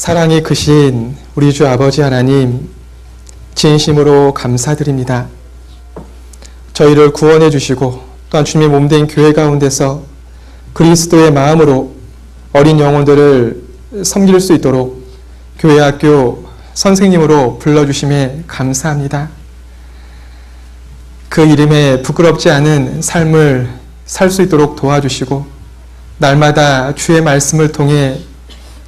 사랑이 크신 우리 주 아버지 하나님, 진심으로 감사드립니다. 저희를 구원해 주시고 또한 주님의 몸된 교회 가운데서 그리스도의 마음으로 어린 영혼들을 섬길 수 있도록 교회 학교 선생님으로 불러주심에 감사합니다. 그 이름에 부끄럽지 않은 삶을 살 수 있도록 도와주시고 날마다 주의 말씀을 통해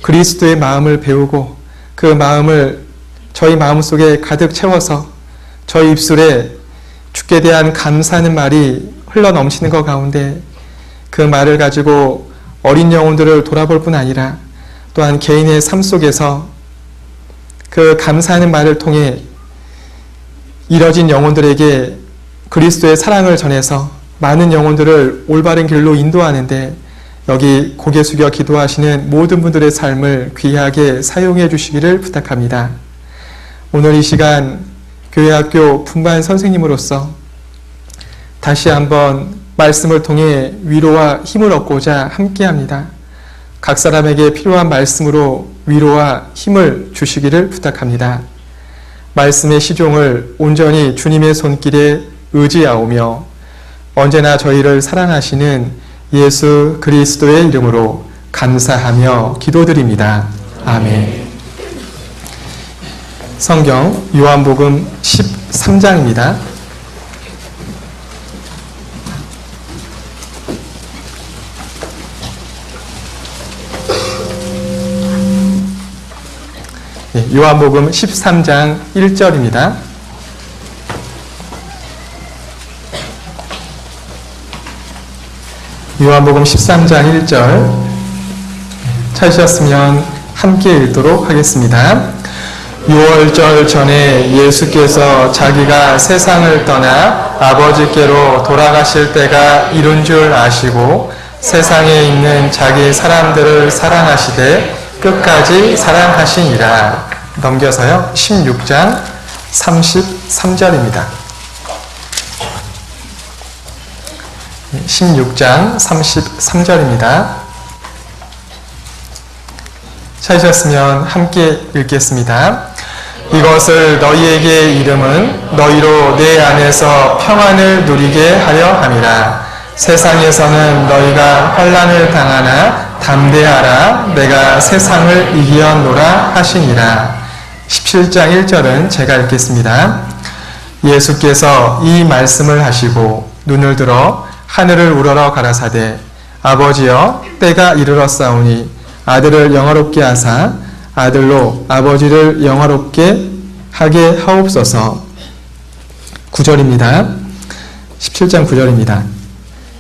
그리스도의 마음을 배우고 그 마음을 저희 마음속에 가득 채워서 저희 입술에 주께 대한 감사하는 말이 흘러넘치는 것 가운데 그 말을 가지고 어린 영혼들을 돌아볼 뿐 아니라 또한 개인의 삶 속에서 그 감사하는 말을 통해 잃어진 영혼들에게 그리스도의 사랑을 전해서 많은 영혼들을 올바른 길로 인도하는데 여기 고개 숙여 기도하시는 모든 분들의 삶을 귀하게 사용해 주시기를 부탁합니다. 오늘 이 시간 교회학교 분반 선생님으로서 다시 한번 말씀을 통해 위로와 힘을 얻고자 함께합니다. 각 사람에게 필요한 말씀으로 위로와 힘을 주시기를 부탁합니다. 말씀의 시종을 온전히 주님의 손길에 의지하오며 언제나 저희를 사랑하시는 예수 그리스도의 이름으로 감사하며 기도드립니다. 아멘. 성경 요한복음 13장입니다. 요한복음 13장 1절입니다. 요한복음 13장 1절 찾으셨으면 함께 읽도록 하겠습니다. 6월절 전에 예수께서 자기가 세상을 떠나 아버지께로 돌아가실 때가 이른 줄 아시고 세상에 있는 자기 사람들을 사랑하시되 끝까지 사랑하시니라. 넘겨서요. 16장 33절입니다. 16장 33절입니다. 찾으셨으면 함께 읽겠습니다. 이것을 너희에게 이름은 너희로 내 안에서 평안을 누리게 하려 함이라. 세상에서는 너희가 환난을 당하나 담대하라. 내가 세상을 이기었노라 하시니라. 17장 1절은 제가 읽겠습니다. 예수께서 이 말씀을 하시고 눈을 들어 하늘을 우러러 가라사대 아버지여 때가 이르렀사오니 아들을 영화롭게 하사 아들로 아버지를 영화롭게 하게 하옵소서. 9절입니다. 17장 9절입니다.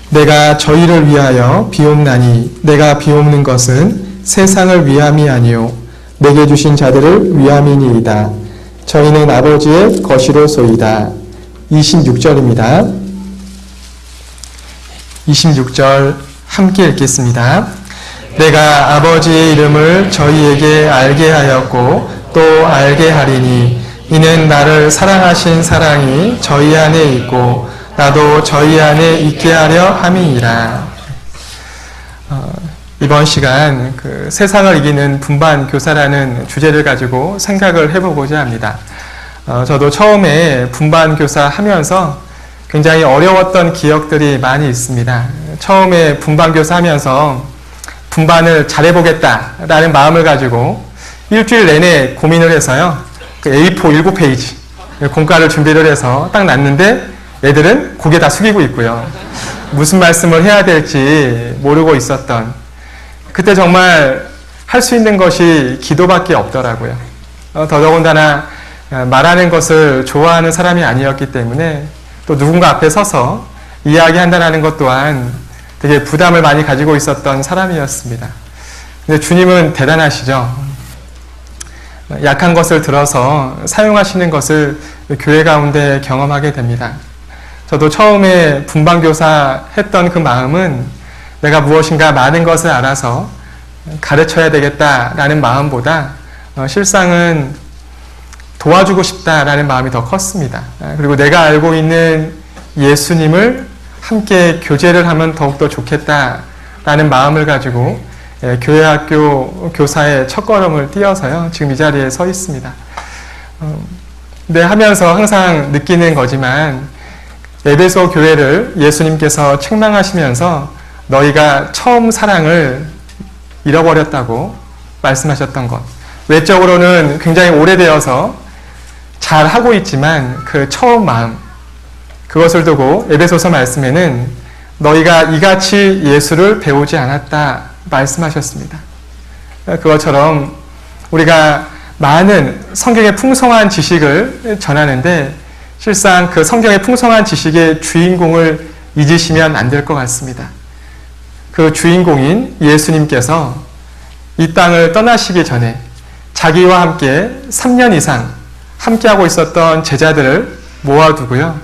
내가 저희를 위하여 비옵나니 내가 비옵는 것은 세상을 위함이 아니요 내게 주신 자들을 위함이니이다. 저희는 아버지의 것이로소이다. 26절입니다. 26절 함께 읽겠습니다. 내가 아버지의 이름을 저희에게 알게 하였고 또 알게 하리니 이는 나를 사랑하신 사랑이 저희 안에 있고 나도 저희 안에 있게 하려 함이니라. 이번 시간 세상을 이기는 분반 교사라는 주제를 가지고 생각을 해보고자 합니다. 저도 처음에 분반 교사 하면서 굉장히 어려웠던 기억들이 많이 있습니다. 처음에 분반 교사 하면서 분반을 잘해보겠다라는 마음을 가지고 일주일 내내 고민을 해서요. A4 7페이지 공과를 준비를 해서 딱 놨는데 애들은 고개 다 숙이고 있고요. 무슨 말씀을 해야 될지 모르고 있었던 그때 정말 할 수 있는 것이 기도밖에 없더라고요. 더더군다나 말하는 것을 좋아하는 사람이 아니었기 때문에 또 누군가 앞에 서서 이야기한다는 것 또한 되게 부담을 많이 가지고 있었던 사람이었습니다. 근데 주님은 대단하시죠. 약한 것을 들어서 사용하시는 것을 교회 가운데 경험하게 됩니다. 저도 처음에 분반교사 했던 그 마음은 내가 무엇인가 많은 것을 알아서 가르쳐야 되겠다라는 마음보다 실상은 도와주고 싶다라는 마음이 더 컸습니다. 그리고 내가 알고 있는 예수님을 함께 교제를 하면 더욱더 좋겠다라는 마음을 가지고 교회학교 교사의 첫걸음을 띄어서요. 지금 이 자리에 서 있습니다. 네, 하면서 항상 느끼는 거지만 에베소 교회를 예수님께서 책망하시면서 너희가 처음 사랑을 잃어버렸다고 말씀하셨던 것. 외적으로는 굉장히 오래되어서 잘 하고 있지만 그 처음 마음, 그것을 두고 에베소서 말씀에는 너희가 이같이 예수를 배우지 않았다 말씀하셨습니다. 그것처럼 우리가 많은 성경의 풍성한 지식을 전하는데 실상 그 성경의 풍성한 지식의 주인공을 잊으시면 안 될 것 같습니다. 그 주인공인 예수님께서 이 땅을 떠나시기 전에 자기와 함께 3년 이상 함께하고 있었던 제자들을 모아두고요.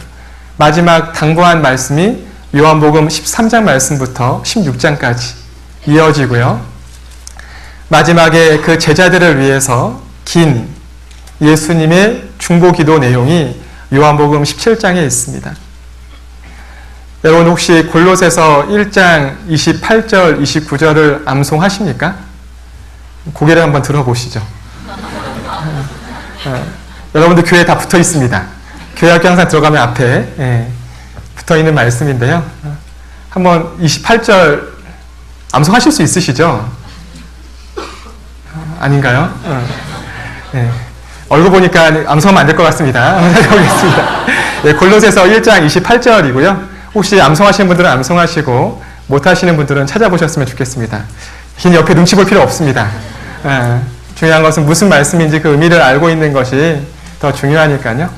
마지막 당부한 말씀이 요한복음 13장 말씀부터 16장까지 이어지고요. 마지막에 그 제자들을 위해서 긴 예수님의 중보기도 내용이 요한복음 17장에 있습니다. 여러분 혹시 골로새서 1장 28절, 29절을 암송하십니까? 고개를 한번 들어보시죠. 여러분들 교회에 다 붙어 있습니다. 교회학교 항상 들어가면 앞에 붙어 있는 말씀인데요. 한번 28절 암송하실 수 있으시죠? 아닌가요? 네. 얼굴 보니까 암송하면 안 될 것 같습니다. 한번 해보겠습니다. 네, 골로새서 1장 28절이고요. 혹시 암송하시는 분들은 암송하시고 못하시는 분들은 찾아보셨으면 좋겠습니다. 긴 옆에 눈치 볼 필요 없습니다. 중요한 것은 무슨 말씀인지 그 의미를 알고 있는 것이 더 중요하니까요.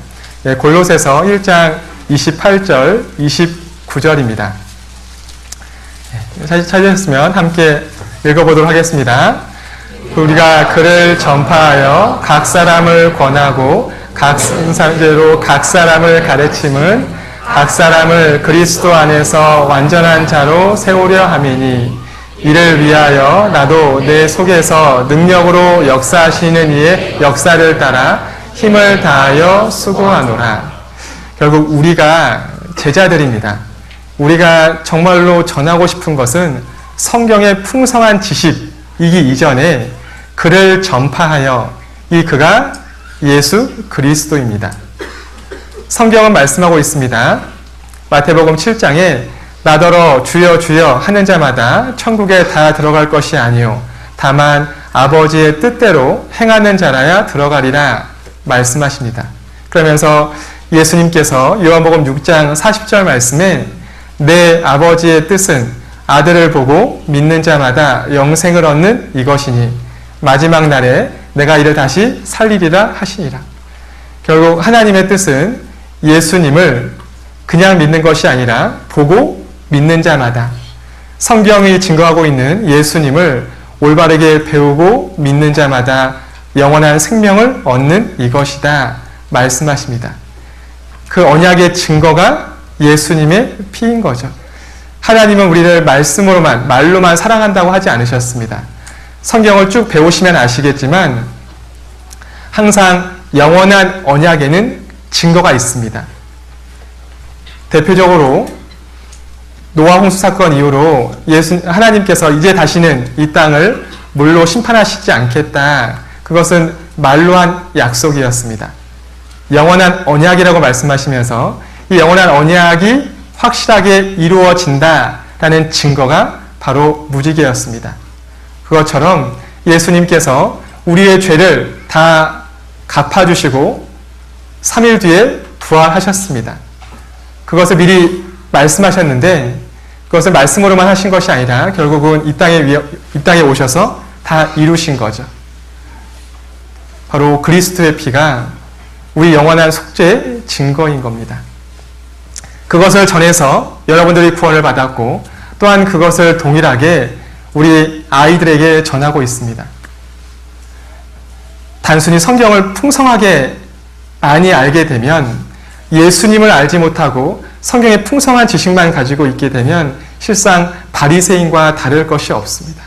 네, 골로새서 1장 28절, 29절입니다. 네, 찾으셨으면 함께 읽어보도록 하겠습니다. 우리가 그를 전파하여 각 사람을 권하고 각 상대로 각 사람을 가르침은 각 사람을 그리스도 안에서 완전한 자로 세우려 함이니 이를 위하여 나도 내 속에서 능력으로 역사하시는 이의 역사를 따라 힘을 다하여 수고하노라. 결국 우리가 제자들입니다. 우리가 정말로 전하고 싶은 것은 성경의 풍성한 지식이기 이전에 그를 전파하여 이 그가 예수 그리스도입니다. 성경은 말씀하고 있습니다. 마태복음 7장에 나더러 주여 주여 하는 자마다 천국에 다 들어갈 것이 아니요 다만 아버지의 뜻대로 행하는 자라야 들어가리라 말씀하십니다. 그러면서 예수님께서 요한복음 6장 40절 말씀에 내 아버지의 뜻은 아들을 보고 믿는 자마다 영생을 얻는 이것이니 마지막 날에 내가 이를 다시 살리리라 하시니라. 결국 하나님의 뜻은 예수님을 그냥 믿는 것이 아니라 보고 믿는 자마다 성경이 증거하고 있는 예수님을 올바르게 배우고 믿는 자마다 영원한 생명을 얻는 이것이다 말씀하십니다. 그 언약의 증거가 예수님의 피인 거죠. 하나님은 우리를 말씀으로만, 말로만 사랑한다고 하지 않으셨습니다. 성경을 쭉 배우시면 아시겠지만 항상 영원한 언약에는 증거가 있습니다. 대표적으로 노아 홍수 사건 이후로 하나님께서 이제 다시는 이 땅을 물로 심판하시지 않겠다. 그것은 말로 한 약속이었습니다. 영원한 언약이라고 말씀하시면서 이 영원한 언약이 확실하게 이루어진다라는 증거가 바로 무지개였습니다. 그것처럼 예수님께서 우리의 죄를 다 갚아주시고 3일 뒤에 부활하셨습니다. 그것을 미리 말씀하셨는데 그것을 말씀으로만 하신 것이 아니라 결국은 이 땅에 오셔서 다 이루신 거죠. 바로 그리스도의 피가 우리 영원한 속죄의 증거인 겁니다. 그것을 전해서 여러분들이 구원을 받았고 또한 그것을 동일하게 우리 아이들에게 전하고 있습니다. 단순히 성경을 풍성하게 많이 알게 되면 예수님을 알지 못하고 성경의 풍성한 지식만 가지고 있게 되면 실상 바리새인과 다를 것이 없습니다.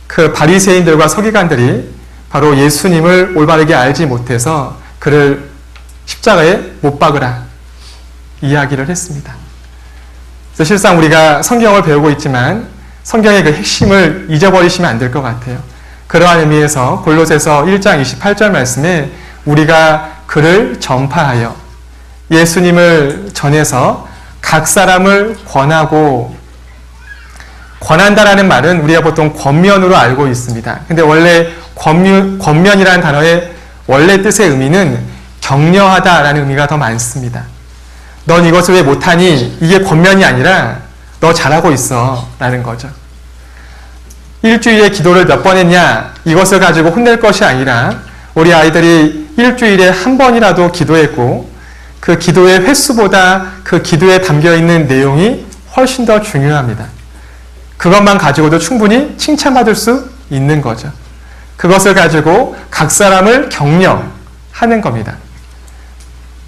그 바리새인들과 서기관들이 바로 예수님을 올바르게 알지 못해서 그를 십자가에 못 박으라 이야기를 했습니다. 그래서 실상 우리가 성경을 배우고 있지만 성경의 그 핵심을 잊어버리시면 안 될 것 같아요. 그러한 의미에서 골로새서 1장 28절 말씀에 우리가 그를 전파하여 예수님을 전해서 각 사람을 권한다라는 말은 우리가 보통 권면으로 알고 있습니다. 근데 원래 권면이라는 단어의 원래 뜻의 의미는 격려하다라는 의미가 더 많습니다. 넌 이것을 왜 못하니? 이게 권면이 아니라 너 잘하고 있어 라는 거죠. 일주일에 기도를 몇 번 했냐? 이것을 가지고 혼낼 것이 아니라 우리 아이들이 일주일에 한 번이라도 기도했고 그 기도의 횟수보다 그 기도에 담겨있는 내용이 훨씬 더 중요합니다. 그것만 가지고도 충분히 칭찬받을 수 있는 거죠. 그것을 가지고 각 사람을 격려하는 겁니다.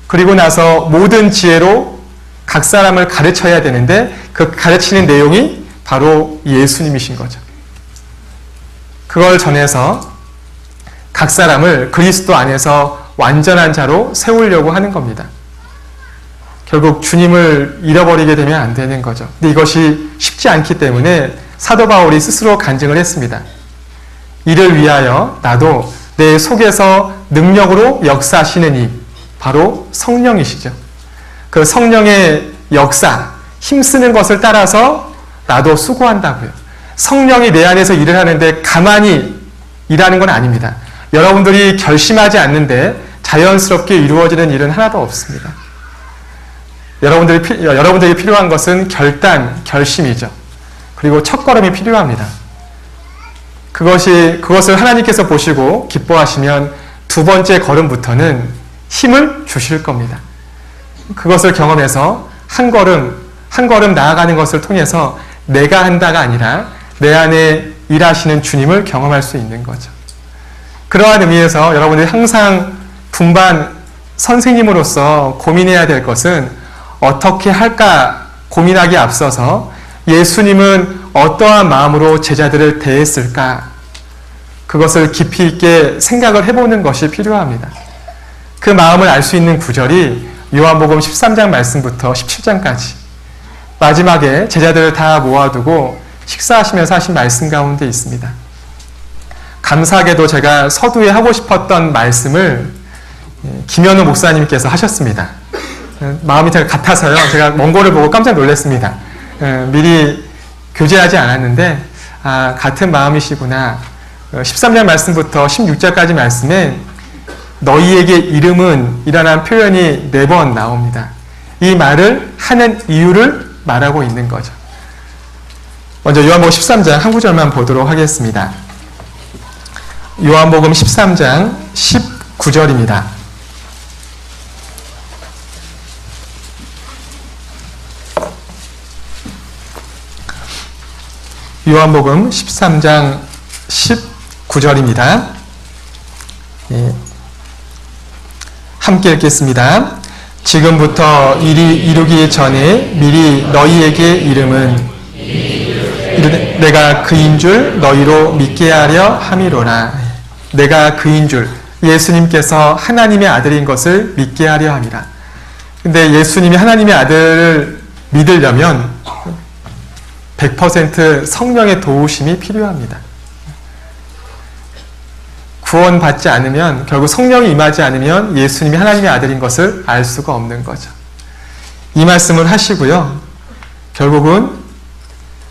그리고 나서 모든 지혜로 각 사람을 가르쳐야 되는데 그 가르치는 내용이 바로 예수님이신 거죠. 그걸 전해서 각 사람을 그리스도 안에서 완전한 자로 세우려고 하는 겁니다. 결국 주님을 잃어버리게 되면 안 되는 거죠. 근데 이것이 쉽지 않기 때문에 사도 바울이 스스로 간증을 했습니다. 이를 위하여 나도 내 속에서 능력으로 역사하시는 이 바로 성령이시죠. 그 성령의 역사, 힘쓰는 것을 따라서 나도 수고한다고요. 성령이 내 안에서 일을 하는데 가만히 일하는 건 아닙니다. 여러분들이 결심하지 않는데 자연스럽게 이루어지는 일은 하나도 없습니다. 여러분들이 필요한 것은 결심이죠. 그리고 첫걸음이 필요합니다. 그것을 하나님께서 보시고 기뻐하시면 두 번째 걸음부터는 힘을 주실 겁니다. 그것을 경험해서 한 걸음 나아가는 것을 통해서 내가 한다가 아니라 내 안에 일하시는 주님을 경험할 수 있는 거죠. 그러한 의미에서 여러분들이 항상 분반 선생님으로서 고민해야 될 것은 어떻게 할까 고민하기에 앞서서 예수님은 어떠한 마음으로 제자들을 대했을까? 그것을 깊이 있게 생각을 해보는 것이 필요합니다. 그 마음을 알 수 있는 구절이 요한복음 13장 말씀부터 17장까지 마지막에 제자들을 다 모아두고 식사하시면서 하신 말씀 가운데 있습니다. 감사하게도 제가 서두에 하고 싶었던 말씀을 김현우 목사님께서 하셨습니다. 마음이 제가 같아서요. 제가 원고를 보고 깜짝 놀랐습니다. 미리 교제하지 않았는데 같은 마음이시구나. 13장 말씀부터 16절까지 말씀에 너희에게 이름은 이라는 표현이 4번 나옵니다. 이 말을 하는 이유를 말하고 있는 거죠. 먼저 요한복음 13장 한 구절만 보도록 하겠습니다. 요한복음 13장 19절입니다. 요한복음 13장 19절입니다. 예. 함께 읽겠습니다. 지금부터 일이 이루기 전에 미리 너희에게 이름은 내가 그인 줄 너희로 믿게 하려 함이로라. 내가 그인 줄, 예수님께서 하나님의 아들인 것을 믿게 하려 함이라. 근데 예수님이 하나님의 아들을 믿으려면 100% 성령의 도우심이 필요합니다. 구원받지 않으면, 결국 성령이 임하지 않으면 예수님이 하나님의 아들인 것을 알 수가 없는 거죠. 이 말씀을 하시고요. 결국은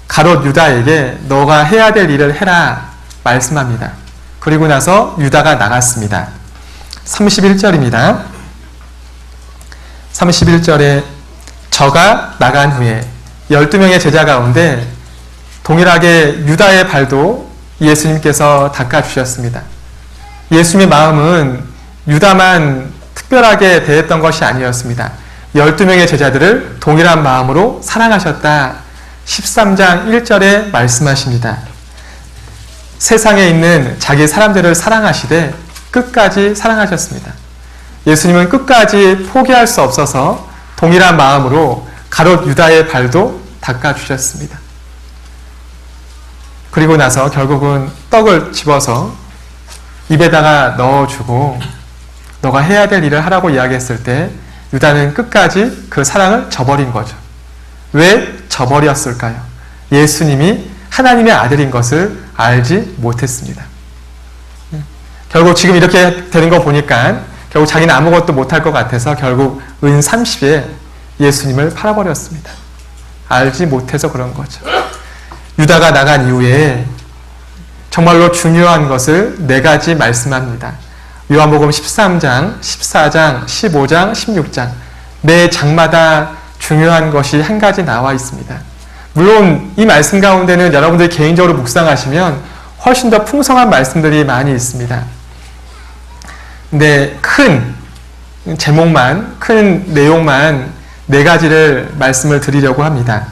가롯 유다에게 너가 해야 될 일을 해라 말씀합니다. 그리고 나서 유다가 나갔습니다. 31절입니다. 31절에 저가 나간 후에 12명의 제자 가운데 동일하게 유다의 발도 예수님께서 닦아주셨습니다. 예수님의 마음은 유다만 특별하게 대했던 것이 아니었습니다. 12명의 제자들을 동일한 마음으로 사랑하셨다. 13장 1절에 말씀하십니다. 세상에 있는 자기 사람들을 사랑하시되 끝까지 사랑하셨습니다. 예수님은 끝까지 포기할 수 없어서 동일한 마음으로 가롯 유다의 발도 닦아주셨습니다. 그리고 나서 결국은 떡을 집어서 입에다가 넣어주고 너가 해야 될 일을 하라고 이야기했을 때 유다는 끝까지 그 사랑을 저버린 거죠. 왜 저버렸을까요? 예수님이 하나님의 아들인 것을 알지 못했습니다. 결국 지금 이렇게 되는 거 보니까 결국 자기는 아무것도 못할 것 같아서 결국 은 30에 예수님을 팔아버렸습니다. 알지 못해서 그런 거죠. 유다가 나간 이후에 정말로 중요한 것을 4가지 말씀합니다. 요한복음 13장, 14장, 15장, 16장 매 장마다 중요한 것이 한 가지 나와 있습니다. 물론 이 말씀 가운데는 여러분들이 개인적으로 묵상하시면 훨씬 더 풍성한 말씀들이 많이 있습니다. 근데 큰 제목만, 큰 내용만 4가지를 말씀을 드리려고 합니다.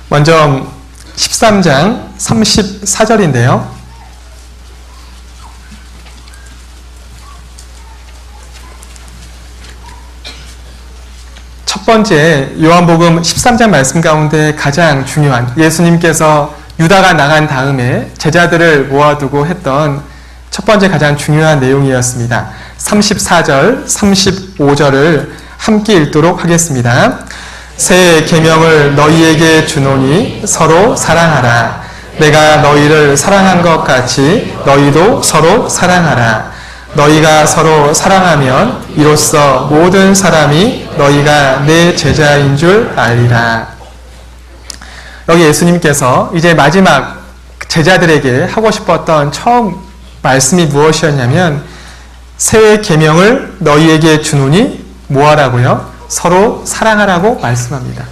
먼저 13장 34절인데요. 첫 번째 요한복음 13장 말씀 가운데 가장 중요한 예수님께서 유다가 나간 다음에 제자들을 모아두고 했던 첫 번째 가장 중요한 내용이었습니다. 34절, 35절을 함께 읽도록 하겠습니다. 새 계명을 너희에게 주노니 서로 사랑하라. 내가 너희를 사랑한 것 같이 너희도 서로 사랑하라. 너희가 서로 사랑하면 이로써 모든 사람이 너희가 내 제자인 줄 알리라. 여기 예수님께서 이제 마지막 제자들에게 하고 싶었던 처음 말씀이 무엇이었냐면 새 계명을 너희에게 주노니 뭐하라고요? 서로 사랑하라고 말씀합니다.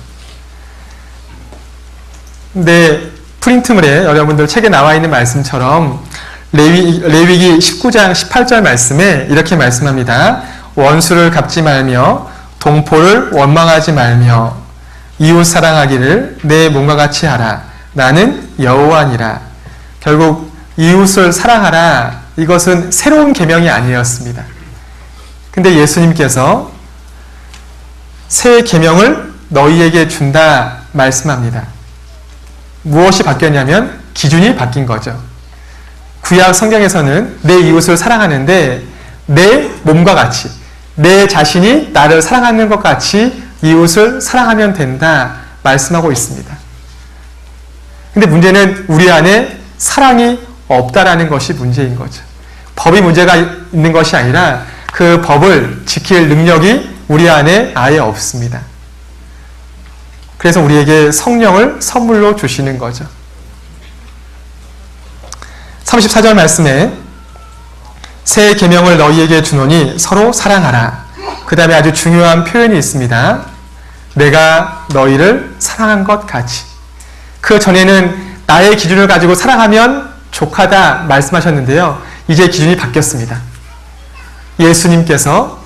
근데 프린트물에 여러분들 책에 나와 있는 말씀처럼 레위기 19장 18절 말씀에 이렇게 말씀합니다. 원수를 갚지 말며 동포를 원망하지 말며 이웃 사랑하기를 내 몸과 같이 하라. 나는 여호와니라. 결국 이웃을 사랑하라. 이것은 새로운 계명이 아니었습니다. 근데 예수님께서 새 계명을 너희에게 준다 말씀합니다. 무엇이 바뀌었냐면 기준이 바뀐 거죠. 구약 성경에서는 내 이웃을 사랑하는데 내 몸과 같이 내 자신이 나를 사랑하는 것 같이 이웃을 사랑하면 된다 말씀하고 있습니다. 근데 문제는 우리 안에 사랑이 없다라는 것이 문제인 거죠. 법이 문제가 있는 것이 아니라 그 법을 지킬 능력이 우리 안에 아예 없습니다. 그래서 우리에게 성령을 선물로 주시는 거죠. 34절 말씀에 새 계명을 너희에게 주노니 서로 사랑하라. 그 다음에 아주 중요한 표현이 있습니다. 내가 너희를 사랑한 것 같이. 그 전에는 나의 기준을 가지고 사랑하면 족하다 말씀하셨는데요. 이제 기준이 바뀌었습니다. 예수님께서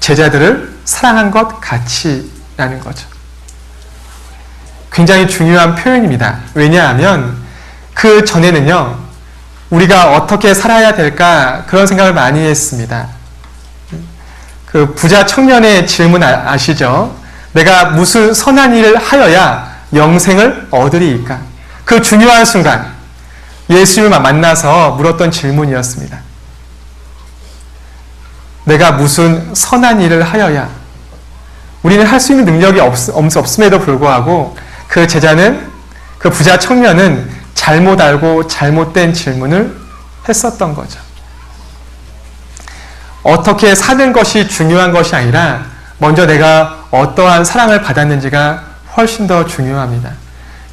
제자들을 사랑한 것 같이라는 거죠. 굉장히 중요한 표현입니다. 왜냐하면 그 전에는요, 우리가 어떻게 살아야 될까 그런 생각을 많이 했습니다. 그 부자 청년의 질문 아시죠? 내가 무슨 선한 일을 하여야 영생을 얻으리이까? 그 중요한 순간 예수님을 만나서 물었던 질문이었습니다. 내가 무슨 선한 일을 하여야? 우리는 할 수 있는 능력이 없음에도 불구하고 그 제자는, 그 부자 청년은 잘못 알고 잘못된 질문을 했었던 거죠. 어떻게 사는 것이 중요한 것이 아니라 먼저 내가 어떠한 사랑을 받았는지가 훨씬 더 중요합니다.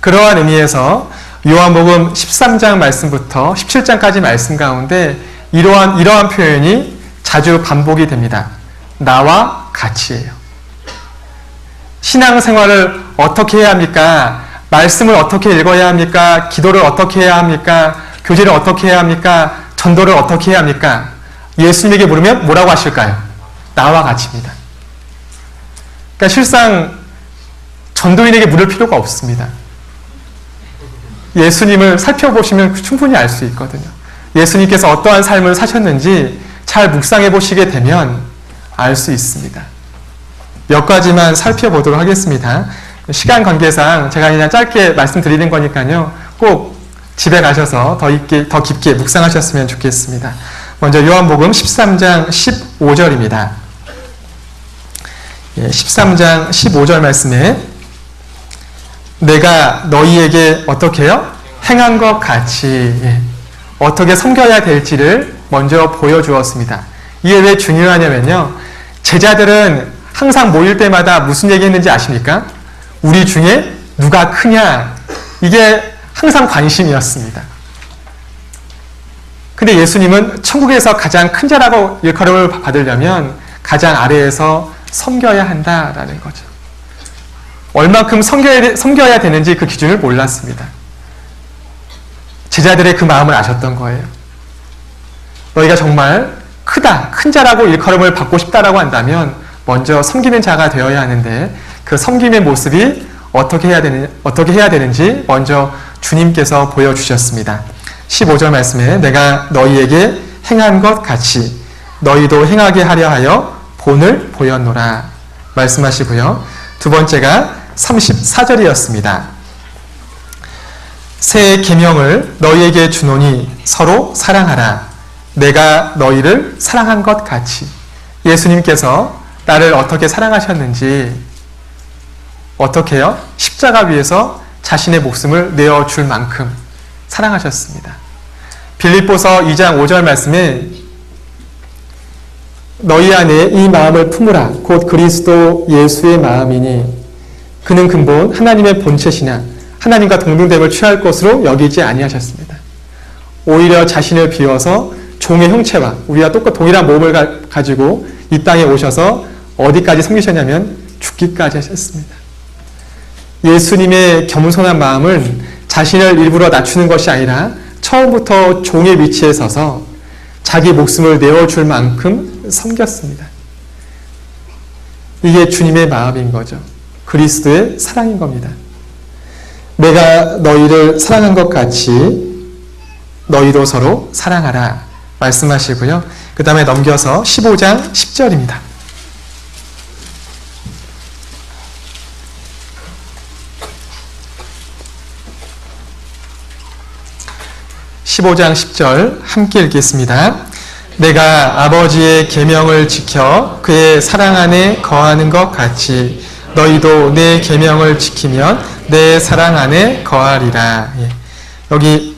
그러한 의미에서 요한복음 13장 말씀부터 17장까지 말씀 가운데 이러한 표현이 자주 반복이 됩니다. 나와 같이예요. 신앙생활을 어떻게 해야 합니까? 말씀을 어떻게 읽어야 합니까? 기도를 어떻게 해야 합니까? 교제를 어떻게 해야 합니까? 전도를 어떻게 해야 합니까? 예수님에게 물으면 뭐라고 하실까요? 나와 같이입니다. 그러니까 실상 전도인에게 물을 필요가 없습니다. 예수님을 살펴보시면 충분히 알 수 있거든요. 예수님께서 어떠한 삶을 사셨는지 잘 묵상해 보시게 되면 알 수 있습니다. 몇 가지만 살펴보도록 하겠습니다. 시간 관계상 제가 그냥 짧게 말씀드리는 거니까요. 꼭 집에 가셔서 더 깊게 묵상하셨으면 좋겠습니다. 먼저 요한복음 13장 15절입니다. 13장 15절 말씀에 내가 너희에게 어떻게 해요? 행한 것 같이 어떻게 섬겨야 될지를 먼저 보여주었습니다. 이게 왜 중요하냐면요. 제자들은 항상 모일 때마다 무슨 얘기했는지 아십니까? 우리 중에 누가 크냐? 이게 항상 관심이었습니다. 근데 예수님은 천국에서 가장 큰 자라고 일컬음을 받으려면 가장 아래에서 섬겨야 한다라는 거죠. 얼만큼 섬겨야 되는지 그 기준을 몰랐습니다. 제자들의 그 마음을 아셨던 거예요. 너희가 정말 크다, 큰 자라고 일컬음을 받고 싶다라고 한다면 먼저 섬기는 자가 되어야 하는데 그 섬김의 모습이 어떻게 해야 되는지 먼저 주님께서 보여주셨습니다. 15절 말씀에 내가 너희에게 행한 것 같이 너희도 행하게 하려 하여 본을 보였노라 말씀하시고요. 두 번째가 34절이었습니다. 새 계명을 너희에게 주노니 서로 사랑하라. 내가 너희를 사랑한 것 같이. 예수님께서 나를 어떻게 사랑하셨는지, 어떻게요? 십자가 위에서 자신의 목숨을 내어줄 만큼 사랑하셨습니다. 빌립보서 2장 5절 말씀에 너희 안에 이 마음을 품으라. 곧 그리스도 예수의 마음이니 그는 근본 하나님의 본체시나 하나님과 동등됨을 취할 것으로 여기지 아니하셨습니다. 오히려 자신을 비워서 종의 형체와 우리와 동일한 몸을 가지고 이 땅에 오셔서 어디까지 섬기셨냐면 죽기까지 하셨습니다. 예수님의 겸손한 마음은 자신을 일부러 낮추는 것이 아니라 처음부터 종의 위치에 서서 자기 목숨을 내어줄 만큼 섬겼습니다. 이게 주님의 마음인 거죠. 그리스도의 사랑인 겁니다. 내가 너희를 사랑한 것 같이 너희도 서로 사랑하라 말씀하시고요. 그 다음에 넘겨서 15장 10절입니다. 15장 10절 함께 읽겠습니다. 내가 아버지의 계명을 지켜 그의 사랑 안에 거하는 것 같이 너희도 내 계명을 지키면 내 사랑 안에 거하리라. 여기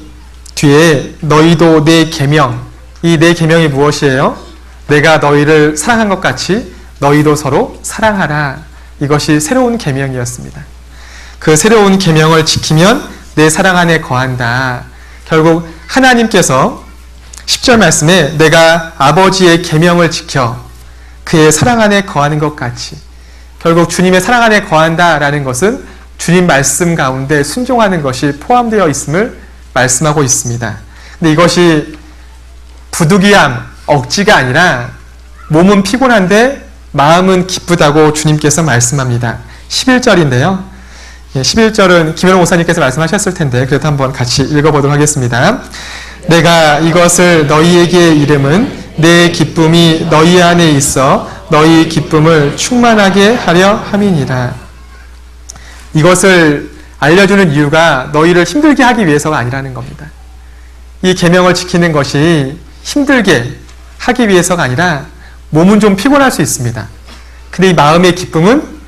뒤에 너희도 내 계명, 이 내 계명이 무엇이에요? 내가 너희를 사랑한 것 같이 너희도 서로 사랑하라. 이것이 새로운 계명이었습니다. 그 새로운 계명을 지키면 내 사랑 안에 거한다. 결국 하나님께서 10절 말씀에 내가 아버지의 계명을 지켜 그의 사랑 안에 거하는 것 같이, 결국 주님의 사랑 안에 거한다라는 것은 주님 말씀 가운데 순종하는 것이 포함되어 있음을 말씀하고 있습니다. 근데 이것이 부득이함, 억지가 아니라 몸은 피곤한데 마음은 기쁘다고 주님께서 말씀합니다. 11절인데요. 11절은 김현웅 목사님께서 말씀하셨을 텐데 그래도 한번 같이 읽어보도록 하겠습니다. 내가 이것을 너희에게 이름은 내 기쁨이 너희 안에 있어 너희 기쁨을 충만하게 하려 함이니라. 이것을 알려주는 이유가 너희를 힘들게 하기 위해서가 아니라는 겁니다. 이 계명을 지키는 것이 힘들게 하기 위해서가 아니라 몸은 좀 피곤할 수 있습니다. 근데 이 마음의 기쁨은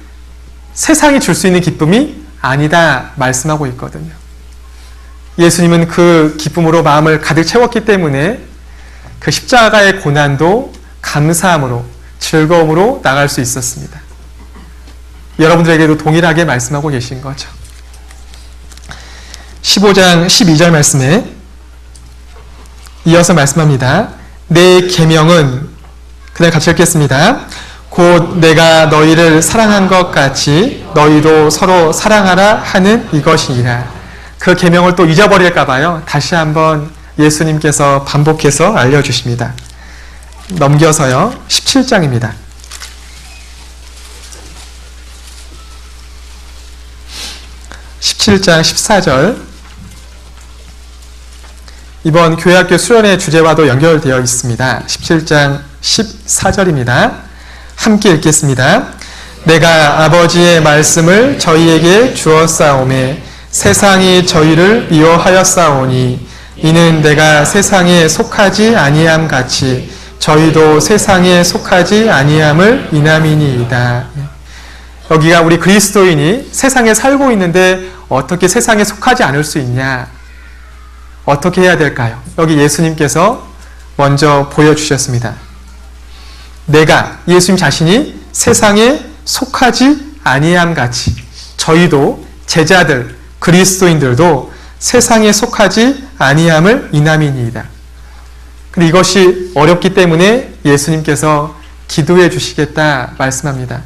세상이 줄 수 있는 기쁨이 아니다 말씀하고 있거든요. 예수님은 그 기쁨으로 마음을 가득 채웠기 때문에 그 십자가의 고난도 감사함으로 즐거움으로 나갈 수 있었습니다. 여러분들에게도 동일하게 말씀하고 계신 거죠. 15장 12절 말씀에 이어서 말씀합니다. 내 계명은, 그다음 같이 읽겠습니다. 곧 내가 너희를 사랑한 것 같이 너희도 서로 사랑하라 하는 이것이니라. 그 계명을 또 잊어버릴까 봐요. 다시 한번 예수님께서 반복해서 알려주십니다. 넘겨서요. 17장입니다. 17장 14절. 이번 교회학교 수련회 주제와도 연결되어 있습니다. 17장 14절입니다. 함께 읽겠습니다. 내가 아버지의 말씀을 저희에게 주었사오매 세상이 저희를 미워하였사오니 이는 내가 세상에 속하지 아니함 같이 저희도 세상에 속하지 아니함을 인함이니이다. 여기가 우리 그리스도인이 세상에 살고 있는데 어떻게 세상에 속하지 않을 수 있냐? 어떻게 해야 될까요? 여기 예수님께서 먼저 보여주셨습니다. 내가, 예수님 자신이 세상에 속하지 아니함 같이 저희도 제자들, 그리스도인들도 세상에 속하지 아니함을 인함이니이다. 근데 이것이 어렵기 때문에 예수님께서 기도해 주시겠다 말씀합니다.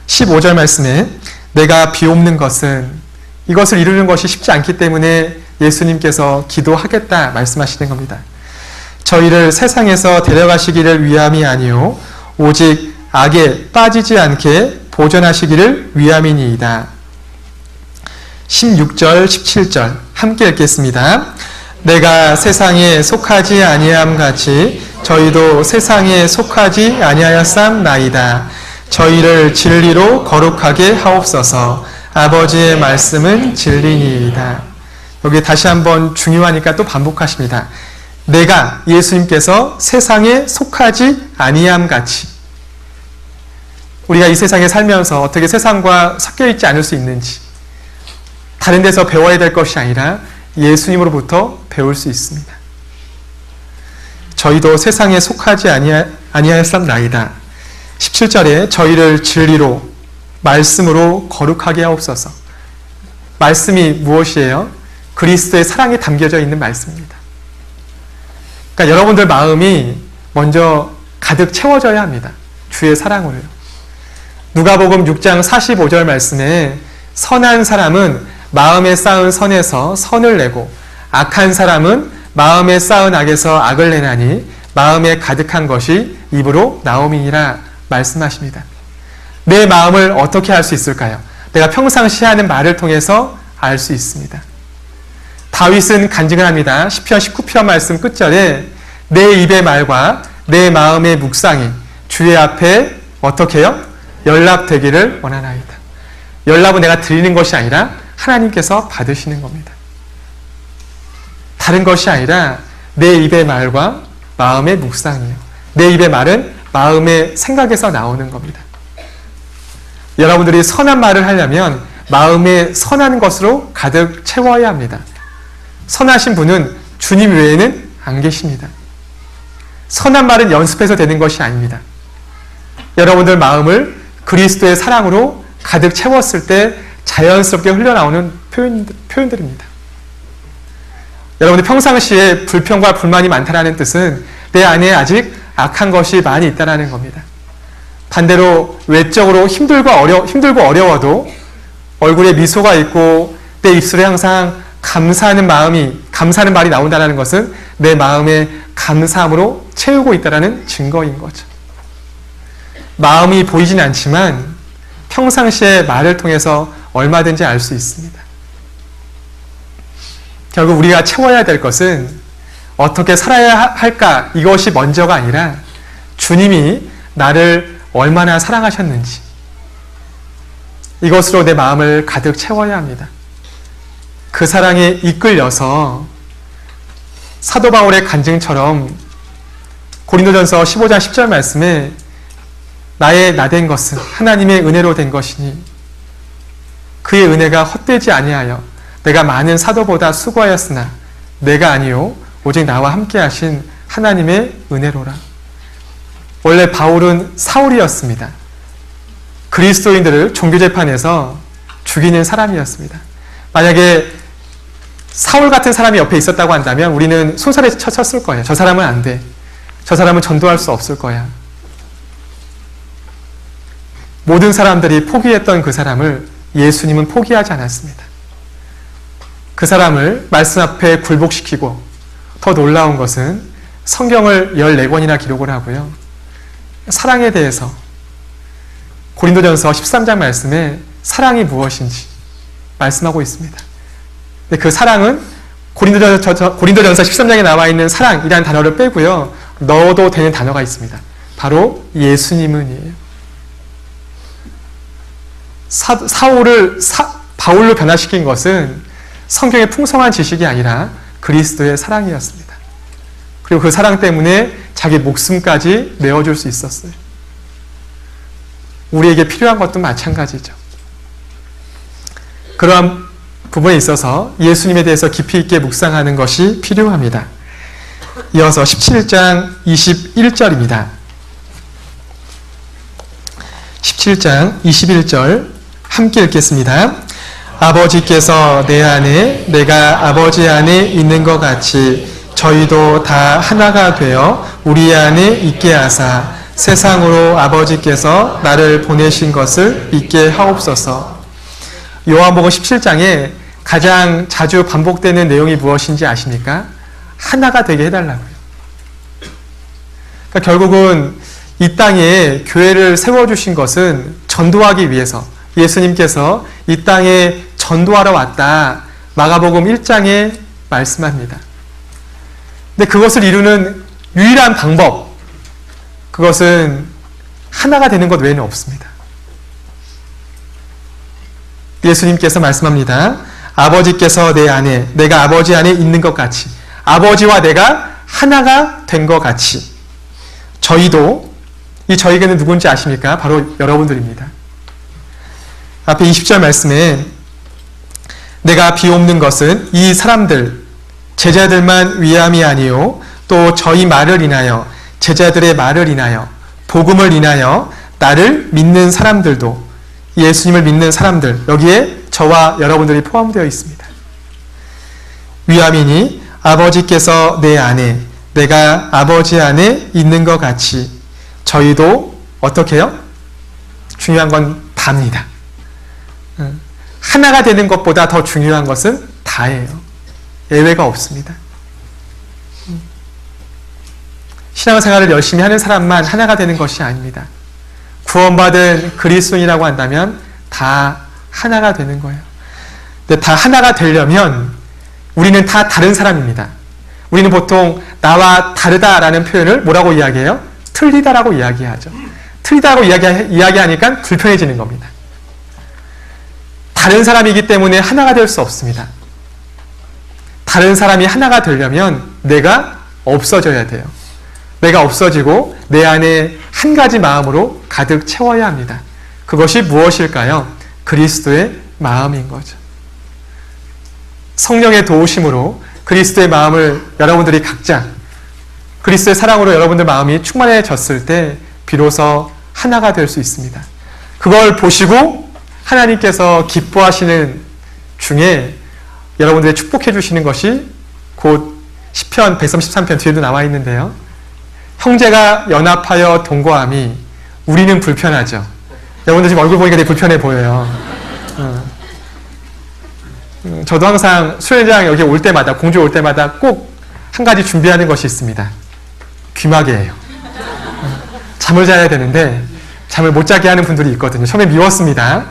15절 말씀에 내가 비옵는 것은, 이것을 이루는 것이 쉽지 않기 때문에 예수님께서 기도하겠다 말씀하시는 겁니다. 저희를 세상에서 데려가시기를 위함이 아니요 오직 악에 빠지지 않게 보존하시기를 위함이니이다. 16절 17절 함께 읽겠습니다. 내가 세상에 속하지 아니함 같이 저희도 세상에 속하지 아니하였삼나이다. 저희를 진리로 거룩하게 하옵소서. 아버지의 말씀은 진리니이다. 여기 다시 한번 중요하니까 또 반복하십니다. 내가, 예수님께서 세상에 속하지 아니함 같이, 우리가 이 세상에 살면서 어떻게 세상과 섞여 있지 않을 수 있는지, 다른 데서 배워야 될 것이 아니라 예수님으로부터 배울 수 있습니다. 저희도 세상에 속하지 아니하였삼나이다. 17절에 저희를 진리로, 말씀으로 거룩하게 하옵소서. 말씀이 무엇이에요? 그리스도의 사랑이 담겨져 있는 말씀입니다. 그러니까 여러분들 마음이 먼저 가득 채워져야 합니다. 주의 사랑으로요. 누가복음 6장 45절 말씀에 선한 사람은 마음에 쌓은 선에서 선을 내고 악한 사람은 마음에 쌓은 악에서 악을 내나니 마음에 가득한 것이 입으로 나옴이니라 말씀하십니다. 내 마음을 어떻게 알 수 있을까요? 내가 평상시에 하는 말을 통해서 알 수 있습니다. 다윗은 간증을 합니다. 시편 19편 말씀 끝절에 내 입의 말과 내 마음의 묵상이 주의 앞에 어떻게 해요? 연락되기를 원하나이다. 연락은 내가 드리는 것이 아니라 하나님께서 받으시는 겁니다. 다른 것이 아니라 내 입의 말과 마음의 묵상이에요. 내 입의 말은 마음의 생각에서 나오는 겁니다. 여러분들이 선한 말을 하려면 마음에 선한 것으로 가득 채워야 합니다. 선하신 분은 주님 외에는 안 계십니다. 선한 말은 연습해서 되는 것이 아닙니다. 여러분들 마음을 그리스도의 사랑으로 가득 채웠을 때 자연스럽게 흘러나오는 표현들입니다. 여러분들 평상시에 불평과 불만이 많다는 뜻은 내 안에 아직 악한 것이 많이 있다는 겁니다. 반대로 외적으로 힘들고 어려워도 얼굴에 미소가 있고 내 입술에 항상 감사하는 말이 나온다는 것은 내 마음에 감사함으로 채우고 있다는 증거인 거죠. 마음이 보이진 않지만 평상시에 말을 통해서 얼마든지 알 수 있습니다. 결국 우리가 채워야 될 것은 어떻게 살아야 할까, 이것이 먼저가 아니라 주님이 나를 얼마나 사랑하셨는지, 이것으로 내 마음을 가득 채워야 합니다. 그 사랑에 이끌려서 사도 바울의 간증처럼 고린도전서 15장 10절 말씀에 나의 나된 것은 하나님의 은혜로 된 것이니 그의 은혜가 헛되지 아니하여 내가 많은 사도보다 수고하였으나 내가 아니요 오직 나와 함께 하신 하나님의 은혜로라. 원래 바울은 사울이었습니다. 그리스도인들을 종교재판에서 죽이는 사람이었습니다. 만약에 사울 같은 사람이 옆에 있었다고 한다면 우리는 손살에 쳤을 거예요. 저 사람은 안 돼. 저 사람은 전도할 수 없을 거야. 모든 사람들이 포기했던 그 사람을 예수님은 포기하지 않았습니다. 그 사람을 말씀 앞에 굴복시키고, 더 놀라운 것은 성경을 14권이나 기록을 하고요. 사랑에 대해서 고린도전서 13장 말씀에 사랑이 무엇인지 말씀하고 있습니다. 근데 그 사랑은 고린도전서 13장에 나와 있는 사랑이라는 단어를 빼고요. 넣어도 되는 단어가 있습니다. 바로 예수님은이에요. 사울을 바울로 변화시킨 것은 성경의 풍성한 지식이 아니라 그리스도의 사랑이었습니다. 그리고 그 사랑 때문에 자기 목숨까지 내어줄 수 있었어요. 우리에게 필요한 것도 마찬가지죠. 그러한 부분에 있어서 예수님에 대해서 깊이 있게 묵상하는 것이 필요합니다. 이어서 17장 21절입니다. 17장 21절 함께 읽겠습니다. 아버지께서 내 안에 내가 아버지 안에 있는 것 같이 저희도 다 하나가 되어 우리 안에 있게 하사 세상으로 아버지께서 나를 보내신 것을 믿게 하옵소서. 요한복음 17장에 가장 자주 반복되는 내용이 무엇인지 아십니까? 하나가 되게 해달라고요. 그러니까 결국은 이 땅에 교회를 세워주신 것은 전도하기 위해서 예수님께서 이 땅에 전도하러 왔다. 마가복음 1장에 말씀합니다. 근데 그것을 이루는 유일한 방법, 그것은 하나가 되는 것 외에는 없습니다. 예수님께서 말씀합니다. 아버지께서 내 안에, 내가 아버지 안에 있는 것 같이, 아버지와 내가 하나가 된 것 같이, 저희도, 이 저희가는 누군지 아십니까? 바로 여러분들입니다. 앞에 20절 말씀에 내가 비옵는 것은 이 사람들, 제자들만 위함이 아니요 또 저희 말을 인하여, 제자들의 말을 인하여, 복음을 인하여 나를 믿는 사람들도, 예수님을 믿는 사람들, 여기에 저와 여러분들이 포함되어 있습니다. 위함이니 아버지께서 내 안에, 내가 아버지 안에 있는 것 같이 저희도 어떻게 해요? 중요한 건 다입니다. 하나가 되는 것보다 더 중요한 것은 다예요. 예외가 없습니다. 신앙생활을 열심히 하는 사람만 하나가 되는 것이 아닙니다. 구원받은 그리스도인이라고 한다면 다 하나가 되는 거예요. 근데 다 하나가 되려면 우리는 다 다른 사람입니다. 우리는 보통 나와 다르다라는 표현을 뭐라고 이야기해요? 틀리다라고 이야기하죠. 틀리다라고 이야기하니까 불편해지는 겁니다. 다른 사람이기 때문에 하나가 될 수 없습니다. 다른 사람이 하나가 되려면 내가 없어져야 돼요. 내가 없어지고 내 안에 한 가지 마음으로 가득 채워야 합니다. 그것이 무엇일까요? 그리스도의 마음인 거죠. 성령의 도우심으로 그리스도의 마음을 여러분들이 각자 그리스도의 사랑으로 여러분들 마음이 충만해졌을 때 비로소 하나가 될 수 있습니다. 그걸 보시고 하나님께서 기뻐하시는 중에 여러분들이 축복해 주시는 것이 곧 시편 133편 뒤에도 나와 있는데요. 형제가 연합하여 동거함이 우리는 불편하죠. 여러분들 지금 얼굴 보니까 되게 불편해 보여요. 저도 항상 수련장 여기 올 때마다, 공주 올 때마다 꼭 한 가지 준비하는 것이 있습니다. 귀마개예요. 잠을 자야 되는데 잠을 못 자게 하는 분들이 있거든요. 처음에 미웠습니다.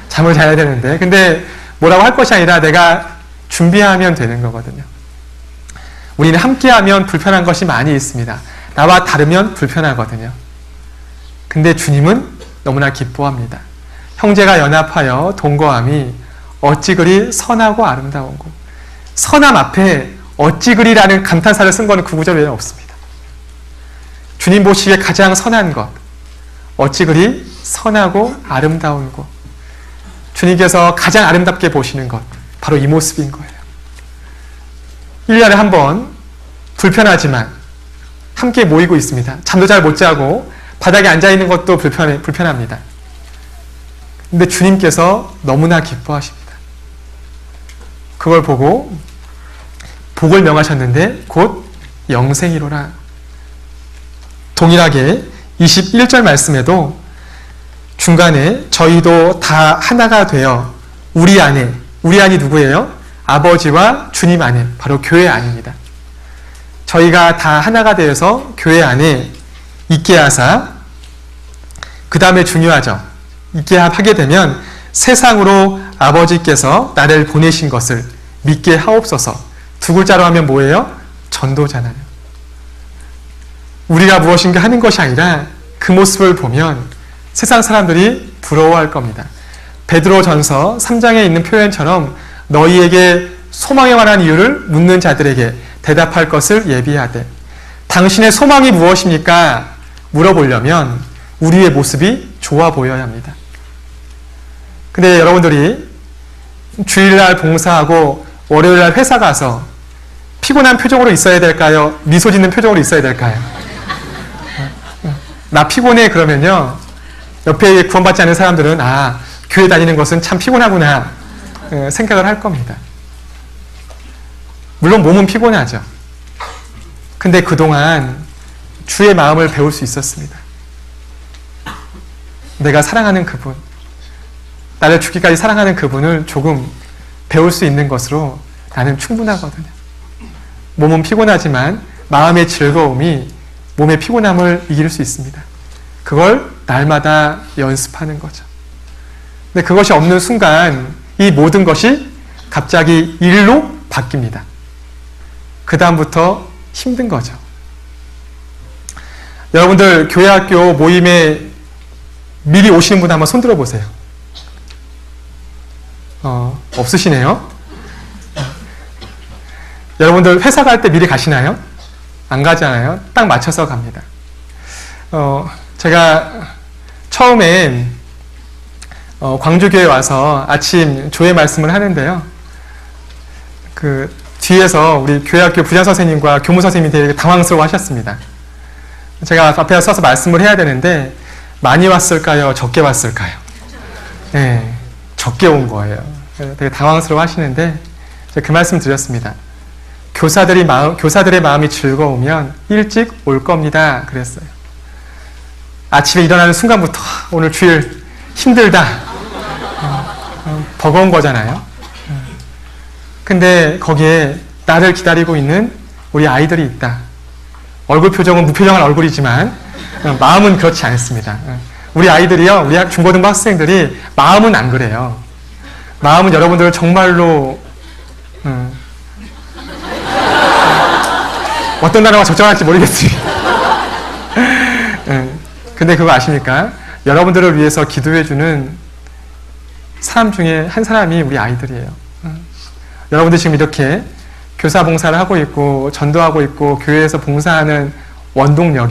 잠을 자야 되는데. 근데 뭐라고 할 것이 아니라 내가 준비하면 되는 거거든요. 우리는 함께하면 불편한 것이 많이 있습니다. 나와 다르면 불편하거든요. 근데 주님은 너무나 기뻐합니다. 형제가 연합하여 동거함이 어찌 그리 선하고 아름다운고. 선함 앞에 어찌 그리라는 감탄사를 쓴 거는 그 구절 외에는 없습니다. 주님 보시기에 가장 선한 것, 어찌 그리 선하고 아름다운 것. 주님께서 가장 아름답게 보시는 것, 바로 이 모습인 거예요. 1년에 한 번 불편하지만 함께 모이고 있습니다. 잠도 잘 못 자고 바닥에 앉아있는 것도 불편합니다. 근데 주님께서 너무나 기뻐하십니다. 그걸 보고 복을 명하셨는데 곧 영생이로라. 동일하게 21절 말씀에도 중간에 저희도 다 하나가 되어 우리 안에, 우리 안이 누구예요? 아버지와 주님 안에, 바로 교회 안입니다. 저희가 다 하나가 되어서 교회 안에 있게 하사, 그 다음에 중요하죠. 있게 하게 되면 세상으로 아버지께서 나를 보내신 것을 믿게 하옵소서. 두 글자로 하면 뭐예요? 전도잖아요. 우리가 무엇인가 하는 것이 아니라 그 모습을 보면 세상 사람들이 부러워할 겁니다. 베드로전서 3장에 있는 표현처럼 너희에게 소망에 관한 이유를 묻는 자들에게 대답할 것을 예비하되. 당신의 소망이 무엇입니까? 물어보려면 우리의 모습이 좋아 보여야 합니다. 근데 여러분들이 주일날 봉사하고 월요일날 회사 가서 피곤한 표정으로 있어야 될까요? 미소 짓는 표정으로 있어야 될까요? 나 피곤해 그러면요, 옆에 구원받지 않은 사람들은 아, 교회 다니는 것은 참 피곤하구나 생각을 할 겁니다. 물론 몸은 피곤하죠. 근데 그동안 주의 마음을 배울 수 있었습니다. 내가 사랑하는 그분, 나를 죽기까지 사랑하는 그분을 조금 배울 수 있는 것으로 나는 충분하거든요. 몸은 피곤하지만 마음의 즐거움이 몸의 피곤함을 이길 수 있습니다. 그걸 날마다 연습하는 거죠. 근데 그것이 없는 순간 이 모든 것이 갑자기 일로 바뀝니다. 그 다음부터 힘든 거죠. 여러분들 교회 학교 모임에 미리 오시는 분 한번 손 들어보세요. 없으시네요. 여러분들 회사 갈 때 미리 가시나요? 안 가잖아요. 딱 맞춰서 갑니다. 제가 처음에 광주교회 와서 아침 조회 말씀을 하는데요. 그 뒤에서 우리 교회학교 부장 선생님과 교무 선생님이 되게 당황스러워 하셨습니다. 제가 앞에 서서 말씀을 해야 되는데 많이 왔을까요? 적게 왔을까요? 네, 적게 온 거예요. 되게 당황스러워 하시는데 제가 그 말씀 드렸습니다. 교사들의 마음이 즐거우면 일찍 올 겁니다. 그랬어요. 아침에 일어나는 순간부터 오늘 주일 힘들다. 버거운 거잖아요. 근데 거기에 나를 기다리고 있는 우리 아이들이 있다. 얼굴 표정은 무표정한 얼굴이지만 마음은 그렇지 않습니다. 우리 아이들이요, 우리 중고등부 학생들이 마음은 안 그래요. 마음은 여러분들 정말로 어떤 단어가 적절할지 모르겠습니다. 근데 그거 아십니까? 여러분들을 위해서 기도해주는 사람 중에 한 사람이 우리 아이들이에요. 여러분들 지금 이렇게 교사 봉사를 하고 있고 전도하고 있고 교회에서 봉사하는 원동력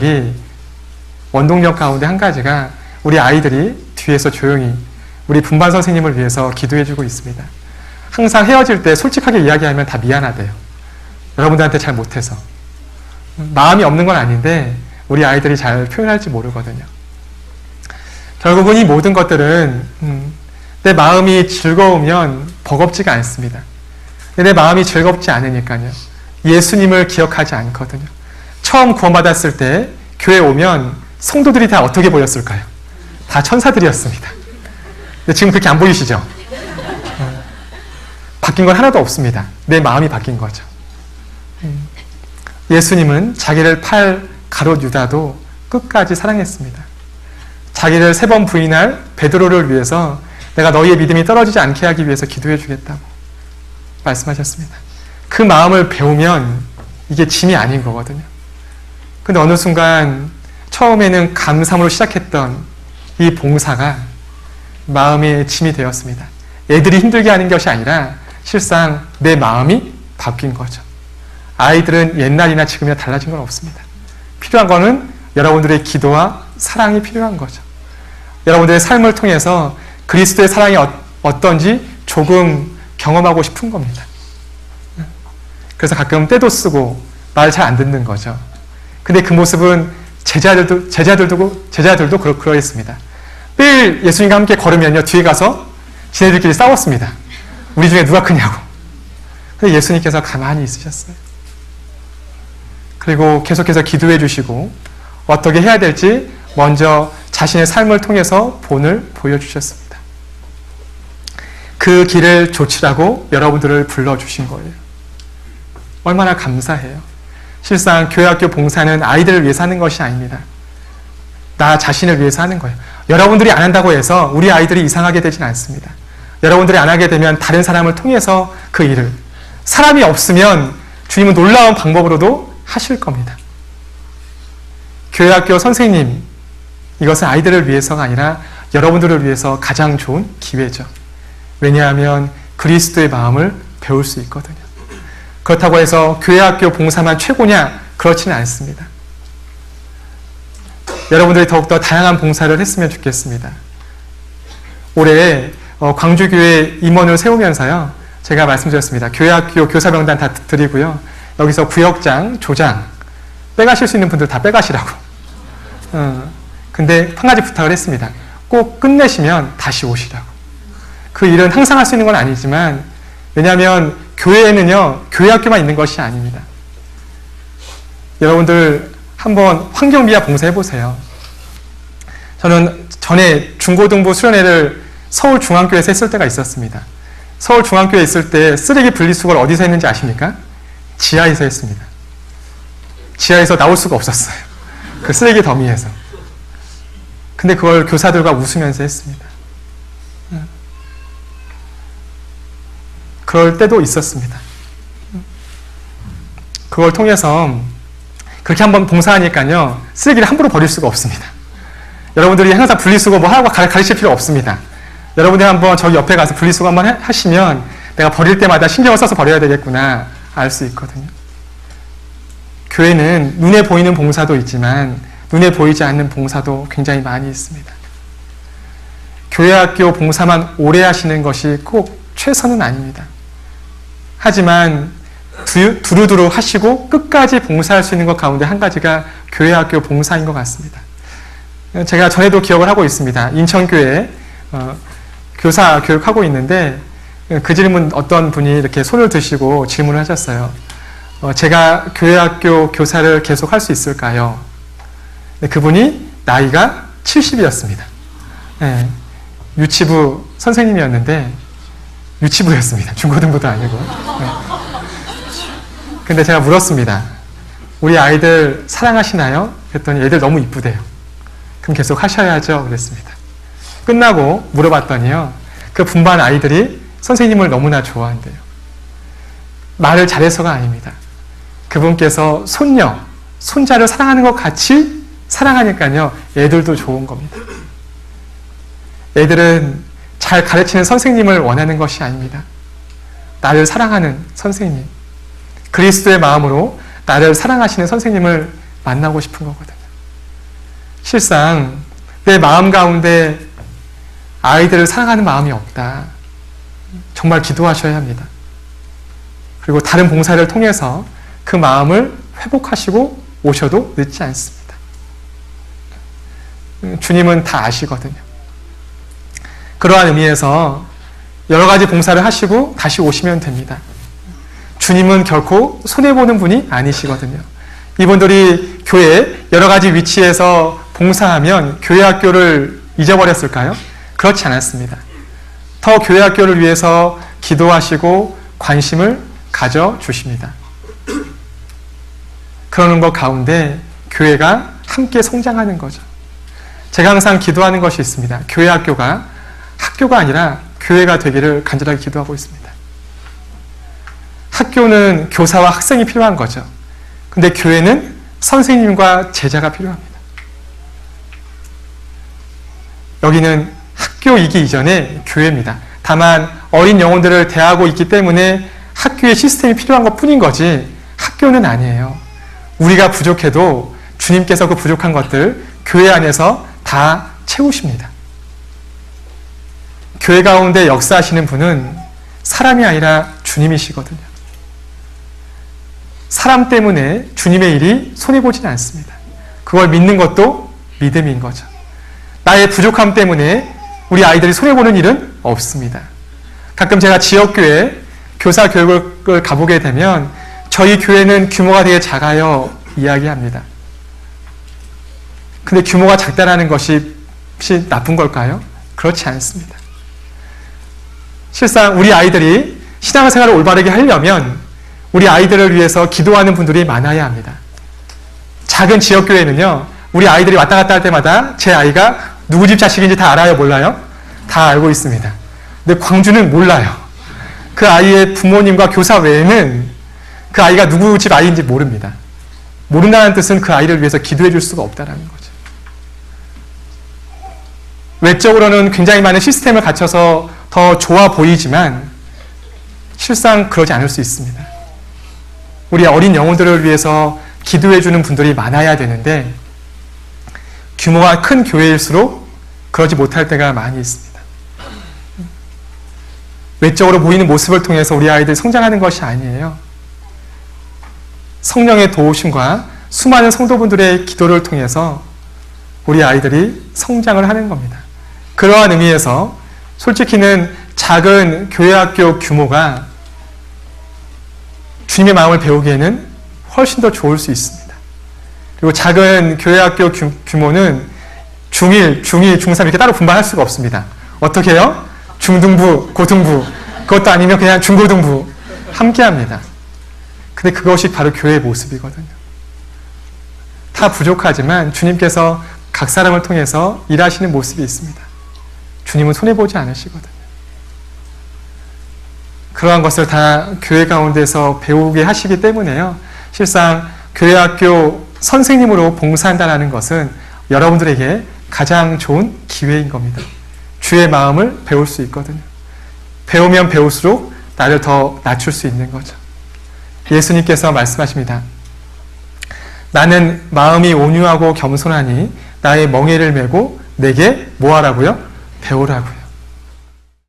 가운데 한 가지가 우리 아이들이 뒤에서 조용히 우리 분반 선생님을 위해서 기도해주고 있습니다. 항상 헤어질 때 솔직하게 이야기하면 다 미안하대요. 여러분들한테 잘 못해서. 마음이 없는 건 아닌데 우리 아이들이 잘 표현할지 모르거든요. 결국은 이 모든 것들은 내 마음이 즐거우면 버겁지가 않습니다. 내 마음이 즐겁지 않으니까요. 예수님을 기억하지 않거든요. 처음 구원받았을 때 교회 오면 성도들이 다 어떻게 보였을까요? 다 천사들이었습니다. 근데 지금 그렇게 안 보이시죠? 바뀐 건 하나도 없습니다. 내 마음이 바뀐 거죠. 예수님은 자기를 팔 가롯 유다도 끝까지 사랑했습니다. 자기를 3번 부인할 베드로를 위해서 내가 너희의 믿음이 떨어지지 않게 하기 위해서 기도해 주겠다고 말씀하셨습니다. 그 마음을 배우면 이게 짐이 아닌 거거든요. 근데 어느 순간 처음에는 감사함으로 시작했던 이 봉사가 마음의 짐이 되었습니다. 애들이 힘들게 하는 것이 아니라 실상 내 마음이 바뀐 거죠. 아이들은 옛날이나 지금이나 달라진 건 없습니다. 필요한 거는 여러분들의 기도와 사랑이 필요한 거죠. 여러분들의 삶을 통해서 그리스도의 사랑이 어떤지 조금 경험하고 싶은 겁니다. 그래서 가끔 때도 쓰고 말 잘 안 듣는 거죠. 근데 그 모습은 제자들도 그러했습니다. 매일 예수님과 함께 걸으면요, 뒤에 가서 지네들끼리 싸웠습니다. 우리 중에 누가 크냐고. 근데 예수님께서 가만히 있으셨어요. 그리고 계속해서 기도해 주시고 어떻게 해야 될지 먼저 자신의 삶을 통해서 본을 보여주셨습니다. 그 길을 좇으라고 여러분들을 불러주신 거예요. 얼마나 감사해요. 실상 교회학교 봉사는 아이들을 위해서 하는 것이 아닙니다. 나 자신을 위해서 하는 거예요. 여러분들이 안 한다고 해서 우리 아이들이 이상하게 되진 않습니다. 여러분들이 안 하게 되면 다른 사람을 통해서 그 일을, 사람이 없으면 주님은 놀라운 방법으로도 하실 겁니다. 교회학교 선생님, 이것은 아이들을 위해서가 아니라 여러분들을 위해서 가장 좋은 기회죠. 왜냐하면 그리스도의 마음을 배울 수 있거든요. 그렇다고 해서 교회학교 봉사만 최고냐? 그렇지는 않습니다. 여러분들이 더욱더 다양한 봉사를 했으면 좋겠습니다. 올해 광주교회 임원을 세우면서요. 제가 말씀드렸습니다. 교회학교 교사 명단 다 드리고요. 여기서 구역장, 조장 빼가실 수 있는 분들 다 빼가시라고. 근데 한 가지 부탁을 했습니다. 꼭 끝내시면 다시 오시라고. 그 일은 항상 할 수 있는 건 아니지만 왜냐하면 교회에는요. 교회학교만 있는 것이 아닙니다. 여러분들 한번 환경미화 봉사해보세요. 저는 전에 중고등부 수련회를 서울중앙교회에서 했을 때가 있었습니다. 서울중앙교회에 있을 때 쓰레기 분리수거를 어디서 했는지 아십니까? 지하에서 했습니다. 지하에서 나올 수가 없었어요. 그 쓰레기 더미에서. 근데 그걸 교사들과 웃으면서 했습니다. 그럴 때도 있었습니다. 그걸 통해서 그렇게 한번 봉사하니까요. 쓰레기를 함부로 버릴 수가 없습니다. 여러분들이 항상 분리수거 뭐 하고 가르칠 필요 없습니다. 여러분들이 한번 저기 옆에 가서 분리수거 한번 하시면 내가 버릴 때마다 신경을 써서 버려야 되겠구나 알 수 있거든요. 교회는 눈에 보이는 봉사도 있지만 눈에 보이지 않는 봉사도 굉장히 많이 있습니다. 교회학교 봉사만 오래 하시는 것이 꼭 최선은 아닙니다. 하지만 두루두루 하시고 끝까지 봉사할 수 있는 것 가운데 한 가지가 교회학교 봉사인 것 같습니다. 제가 전에도 기억을 하고 있습니다. 인천교회 교사 교육하고 있는데 그 질문 어떤 분이 이렇게 손을 드시고 질문을 하셨어요. 제가 교회학교 교사를 계속 할 수 있을까요? 그분이 나이가 70이었습니다. 네, 유치부 선생님이었는데 유치부였습니다. 중고등부도 아니고. 네. 근데 제가 물었습니다. 우리 아이들 사랑하시나요? 그랬더니 애들 너무 이쁘대요. 그럼 계속 하셔야죠. 그랬습니다. 끝나고 물어봤더니요. 그 분반 아이들이 선생님을 너무나 좋아한대요. 말을 잘해서가 아닙니다. 그분께서 손녀, 손자를 사랑하는 것 같이 사랑하니까요. 애들도 좋은 겁니다. 애들은 잘 가르치는 선생님을 원하는 것이 아닙니다. 나를 사랑하는 선생님. 그리스도의 마음으로 나를 사랑하시는 선생님을 만나고 싶은 거거든요. 실상 내 마음 가운데 아이들을 사랑하는 마음이 없다. 정말 기도하셔야 합니다. 그리고 다른 봉사를 통해서 그 마음을 회복하시고 오셔도 늦지 않습니다. 주님은 다 아시거든요. 그러한 의미에서 여러 가지 봉사를 하시고 다시 오시면 됩니다. 주님은 결코 손해보는 분이 아니시거든요. 이분들이 교회 여러 가지 위치에서 봉사하면 교회 학교를 잊어버렸을까요? 그렇지 않았습니다. 더 교회 학교를 위해서 기도하시고 관심을 가져주십니다. 그러는 것 가운데 교회가 함께 성장하는 거죠. 제가 항상 기도하는 것이 있습니다. 교회 학교가 아니라 교회가 되기를 간절하게 기도하고 있습니다. 학교는 교사와 학생이 필요한 거죠. 근데 교회는 선생님과 제자가 필요합니다. 여기는 학교이기 이전에 교회입니다. 다만 어린 영혼들을 대하고 있기 때문에 학교의 시스템이 필요한 것 뿐인 거지 학교는 아니에요. 우리가 부족해도 주님께서 그 부족한 것들 교회 안에서 다 채우십니다. 교회 가운데 역사하시는 분은 사람이 아니라 주님이시거든요. 사람 때문에 주님의 일이 손해보지는 않습니다. 그걸 믿는 것도 믿음인 거죠. 나의 부족함 때문에 우리 아이들이 손해보는 일은 없습니다. 가끔 제가 지역교회 교사 교육을 가보게 되면 저희 교회는 규모가 되게 작아요 이야기합니다. 근데 규모가 작다라는 것이 혹시 나쁜 걸까요? 그렇지 않습니다. 실상 우리 아이들이 신앙생활을 올바르게 하려면 우리 아이들을 위해서 기도하는 분들이 많아야 합니다. 작은 지역교회는요. 우리 아이들이 왔다 갔다 할 때마다 제 아이가 누구 집 자식인지 다 알아요? 몰라요? 다 알고 있습니다. 근데 광주는 몰라요. 그 아이의 부모님과 교사 외에는 그 아이가 누구 집 아이인지 모릅니다. 모른다는 뜻은 그 아이를 위해서 기도해 줄 수가 없다는 거죠. 외적으로는 굉장히 많은 시스템을 갖춰서 더 좋아 보이지만 실상 그러지 않을 수 있습니다. 우리 어린 영혼들을 위해서 기도해 주는 분들이 많아야 되는데 규모가 큰 교회일수록 그러지 못할 때가 많이 있습니다. 외적으로 보이는 모습을 통해서 우리 아이들이 성장하는 것이 아니에요. 성령의 도우심과 수많은 성도분들의 기도를 통해서 우리 아이들이 성장을 하는 겁니다. 그러한 의미에서 솔직히는 작은 교회학교 규모가 주님의 마음을 배우기에는 훨씬 더 좋을 수 있습니다. 그리고 작은 교회학교 규모는 중1, 중2, 중3 이렇게 따로 분반할 수가 없습니다. 어떻게 해요? 중등부, 고등부, 그것도 아니면 그냥 중고등부 함께 합니다. 근데 그것이 바로 교회의 모습이거든요. 다 부족하지만 주님께서 각 사람을 통해서 일하시는 모습이 있습니다. 주님은 손해보지 않으시거든요. 그러한 것을 다 교회 가운데서 배우게 하시기 때문에요. 실상 교회학교 선생님으로 봉사한다는 것은 여러분들에게 가장 좋은 기회인 겁니다. 주의 마음을 배울 수 있거든요. 배우면 배울수록 나를 더 낮출 수 있는 거죠. 예수님께서 말씀하십니다. 나는 마음이 온유하고 겸손하니 나의 멍에를 메고 내게 뭐 하라고요? 배우라고요.